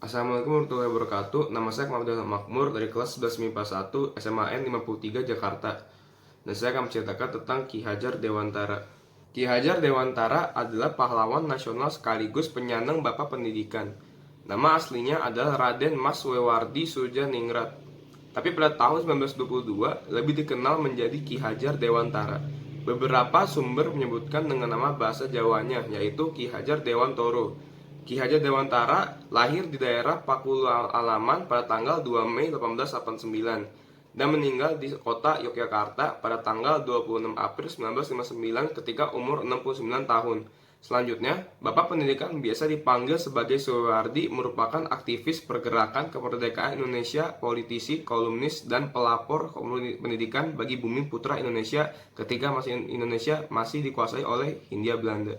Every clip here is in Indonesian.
Assalamualaikum warahmatullahi wabarakatuh. Nama saya Muhammad Makmur dari kelas 11 MIPA 1 SMAN 53 Jakarta. Dan saya akan menceritakan tentang Ki Hajar Dewantara. Ki Hajar Dewantara adalah pahlawan nasional sekaligus penyandang Bapak Pendidikan. Nama aslinya adalah Raden Mas Wewardi Sujaningrat. Tapi pada tahun 1922 lebih dikenal menjadi Ki Hajar Dewantara. Beberapa sumber menyebutkan dengan nama bahasa Jawanya, yaitu Ki Hajar Dewantoro. Ki Hajar Dewantara lahir di daerah Pakualaman pada tanggal 2 Mei 1889 dan meninggal di kota Yogyakarta pada tanggal 26 April 1959 ketika umur 69 tahun. Selanjutnya, Bapak Pendidikan biasa dipanggil sebagai Suwardi, merupakan aktivis pergerakan kemerdekaan Indonesia, politisi, kolumnis, dan pelapor pendidikan bagi bumi putra Indonesia ketika Indonesia masih dikuasai oleh Hindia Belanda.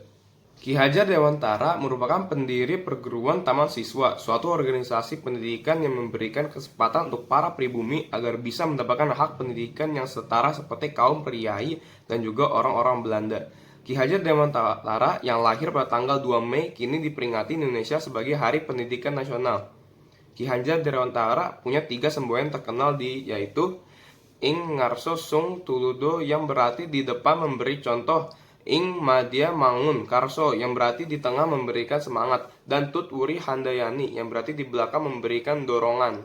Ki Hajar Dewantara merupakan pendiri perguruan Taman Siswa, suatu organisasi pendidikan yang memberikan kesempatan untuk para pribumi agar bisa mendapatkan hak pendidikan yang setara seperti kaum priai dan juga orang-orang Belanda. Ki Hajar Dewantara yang lahir pada tanggal 2 Mei kini diperingati Indonesia sebagai Hari Pendidikan Nasional. Ki Hajar Dewantara punya 3 semboyan terkenal yaitu Ing Ngarso Sung Tuludo yang berarti di depan memberi contoh, Ing Madya Mangun Karso yang berarti di tengah memberikan semangat, dan Tut Wuri Handayani yang berarti di belakang memberikan dorongan.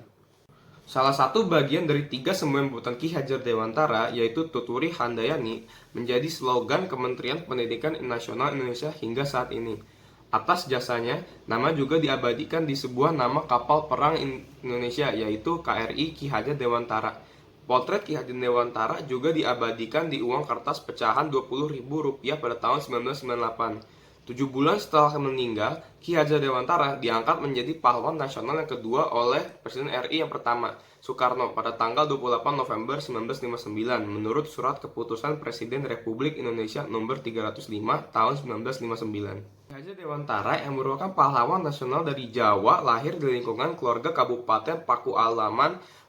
Salah satu bagian dari 3 semboyan buatan Ki Hajar Dewantara, yaitu Tut Wuri Handayani, menjadi slogan Kementerian Pendidikan Nasional Indonesia hingga saat ini. Atas jasanya, nama juga diabadikan di sebuah nama kapal perang Indonesia, yaitu KRI Ki Hajar Dewantara. Potret Ki Hajar Dewantara juga diabadikan di uang kertas pecahan Rp20.000 pada tahun 1998. 7 bulan setelah meninggal, Ki Hajar Dewantara diangkat menjadi pahlawan nasional yang kedua oleh Presiden RI yang pertama, Soekarno, pada tanggal 28 November 1959 menurut Surat Keputusan Presiden Republik Indonesia Nomor 305 Tahun 1959. Ki Hajar Dewantara yang merupakan pahlawan nasional dari Jawa lahir di lingkungan keluarga Kabupaten Pakualaman.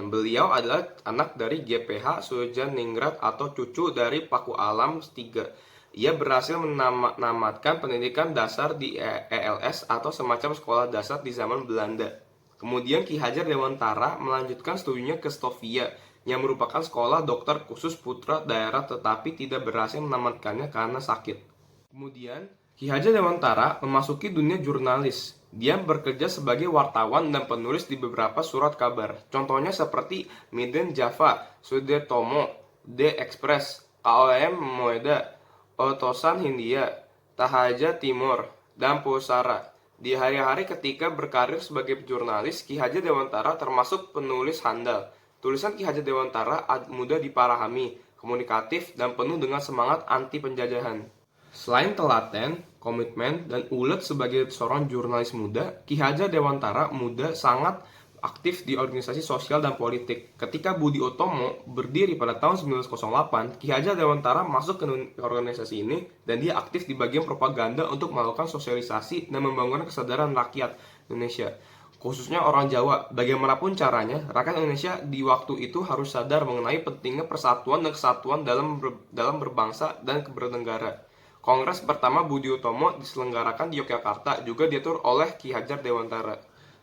Beliau adalah anak dari GPH Sujaningrat atau cucu dari Pakualam III. Ia berhasil menamatkan pendidikan dasar di ELS atau semacam sekolah dasar di zaman Belanda. Kemudian Ki Hajar Dewantara melanjutkan studinya ke Stovia, yang merupakan sekolah dokter khusus putra daerah tetapi tidak berhasil menamatkannya karena sakit. Kemudian Ki Hajar Dewantara memasuki dunia jurnalis. Dia bekerja sebagai wartawan dan penulis di beberapa surat kabar. Contohnya seperti Miden Java, Sudetomo, The Express, KOM Moeda, Otosan Hindia, Tahaja Timur, dan Pusara. Di hari-hari ketika berkarir sebagai jurnalis, Ki Hajar Dewantara termasuk penulis handal. Tulisan Ki Hajar Dewantara mudah dipahami, komunikatif, dan penuh dengan semangat anti penjajahan. Selain telaten, komitmen, dan ulet sebagai seorang jurnalis muda, Ki Hajar Dewantara muda sangat aktif di organisasi sosial dan politik. Ketika Budi Utomo berdiri pada tahun 1908, Ki Hajar Dewantara masuk ke organisasi ini dan dia aktif di bagian propaganda untuk melakukan sosialisasi dan membangun kesadaran rakyat Indonesia, khususnya orang Jawa. Bagaimanapun caranya, rakyat Indonesia di waktu itu harus sadar mengenai pentingnya persatuan dan kesatuan dalam berbangsa dan bernegara. Kongres pertama Budi Utomo diselenggarakan di Yogyakarta, juga diatur oleh Ki Hajar Dewantara.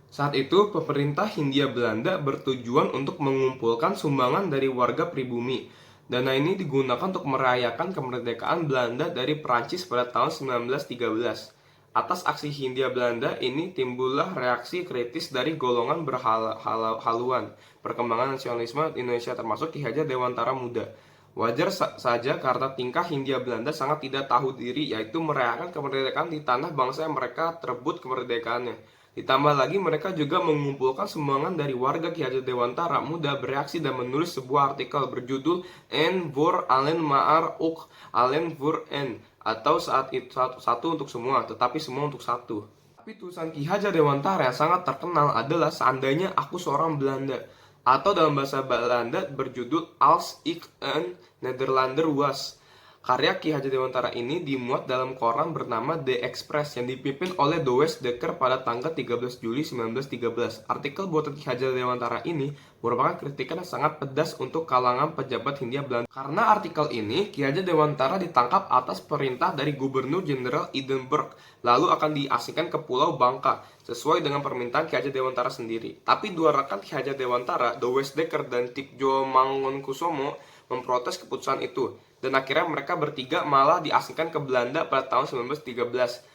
Saat itu, pemerintah Hindia Belanda bertujuan untuk mengumpulkan sumbangan dari warga pribumi. Dana ini digunakan untuk merayakan kemerdekaan Belanda dari Perancis pada tahun 1913. Atas aksi Hindia Belanda ini timbullah reaksi kritis dari golongan berhaluan perkembangan nasionalisme Indonesia termasuk Ki Hajar Dewantara muda. Wajar saja karena tingkah Hindia Belanda sangat tidak tahu diri, yaitu merayakan kemerdekaan di tanah bangsa yang mereka terebut kemerdekaannya. Ditambah lagi mereka juga mengumpulkan sumbangan dari warga. Ki Hajar Dewantara muda bereaksi dan menulis sebuah artikel berjudul En voor allen maar ook allen voor en, atau saat itu satu untuk semua tetapi semua untuk satu. Tapi tulisan Ki Hajar Dewantara yang sangat terkenal adalah Seandainya Aku Seorang Belanda, atau dalam bahasa Belanda berjudul Als ik een Nederlander was. Karya Ki Hajar Dewantara ini dimuat dalam koran bernama The Express yang dipimpin oleh Douwes Dekker pada tanggal 13 Juli 1913. Artikel buatan Ki Hajar Dewantara ini merupakan kritikan yang sangat pedas untuk kalangan pejabat Hindia Belanda. Karena artikel ini, Ki Hajar Dewantara ditangkap atas perintah dari Gubernur Jenderal Edinburgh, lalu akan diasingkan ke Pulau Bangka, sesuai dengan permintaan Ki Hajar Dewantara sendiri. Tapi dua rekan Ki Hajar Dewantara, Douwes Dekker dan Tikjo Mangunkusumo, memprotes keputusan itu, dan akhirnya mereka bertiga malah diasingkan ke Belanda pada tahun 1913.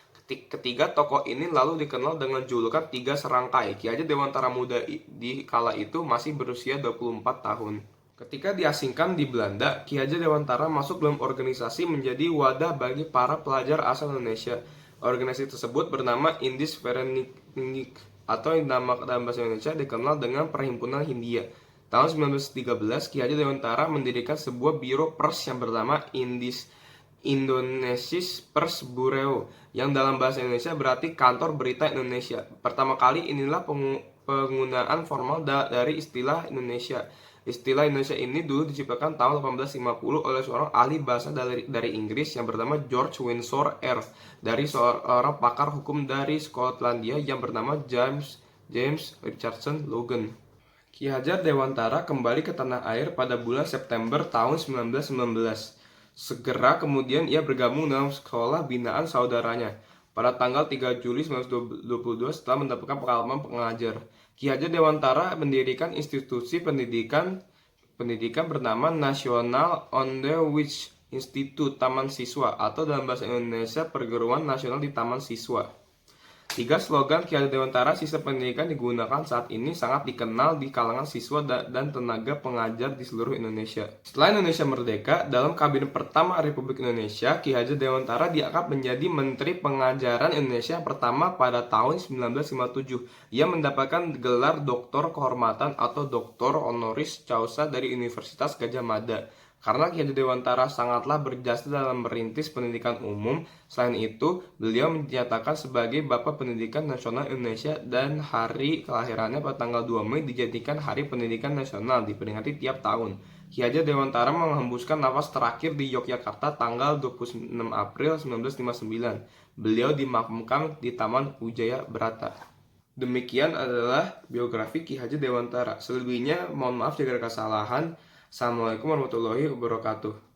Ketiga tokoh ini lalu dikenal dengan julukan Tiga Serangkai. Ki Hajar Dewantara muda di kala itu masih berusia 24 tahun. Ketika diasingkan di Belanda, Ki Hajar Dewantara masuk dalam organisasi menjadi wadah bagi para pelajar asal Indonesia. Organisasi tersebut bernama Indische Vereniging, atau dalam bahasa Indonesia dikenal dengan Perhimpunan Hindia. Tahun 1913, Ki Hajar Dewantara mendirikan sebuah biro pers yang bernama Indonesisch Persbureau, yang dalam bahasa Indonesia berarti Kantor Berita Indonesia. Pertama kali inilah penggunaan formal dari istilah Indonesia. Istilah Indonesia ini dulu diciptakan tahun 1850 oleh seorang ahli bahasa dari Inggris yang bernama George Windsor Earth, dari seorang pakar hukum dari Skotlandia yang bernama James Richardson Logan. Ki Hajar Dewantara kembali ke tanah air pada bulan September tahun 1919. Segera kemudian ia bergabung dalam sekolah binaan saudaranya. Pada tanggal 3 Juli 1922, setelah mendapatkan pengalaman pengajar, Ki Hajar Dewantara mendirikan institusi pendidikan bernama National Onderwijs Instituut Taman Siswa, atau dalam bahasa Indonesia Perguruan Nasional di Taman Siswa. Tiga slogan Ki Hajar Dewantara sistem pendidikan digunakan saat ini sangat dikenal di kalangan siswa dan tenaga pengajar di seluruh Indonesia. Setelah Indonesia merdeka, dalam kabinet pertama Republik Indonesia, Ki Hajar Dewantara diangkat menjadi Menteri Pengajaran Indonesia pertama pada tahun 1957. Ia mendapatkan gelar Doktor Kehormatan atau Doktor Honoris Causa dari Universitas Gadjah Mada. Karena Ki Hajar Dewantara sangatlah berjasa dalam merintis pendidikan umum, selain itu, beliau dinyatakan sebagai Bapak Pendidikan Nasional Indonesia dan hari kelahirannya pada tanggal 2 Mei dijadikan Hari Pendidikan Nasional diperingati tiap tahun. Ki Hajar Dewantara menghembuskan nafas terakhir di Yogyakarta tanggal 26 April 1959. Beliau dimakamkan di Taman Wijaya Brata. Demikian adalah biografi Ki Hajar Dewantara. Selebihnya mohon maaf jika ada kesalahan. Assalamualaikum warahmatullahi wabarakatuh.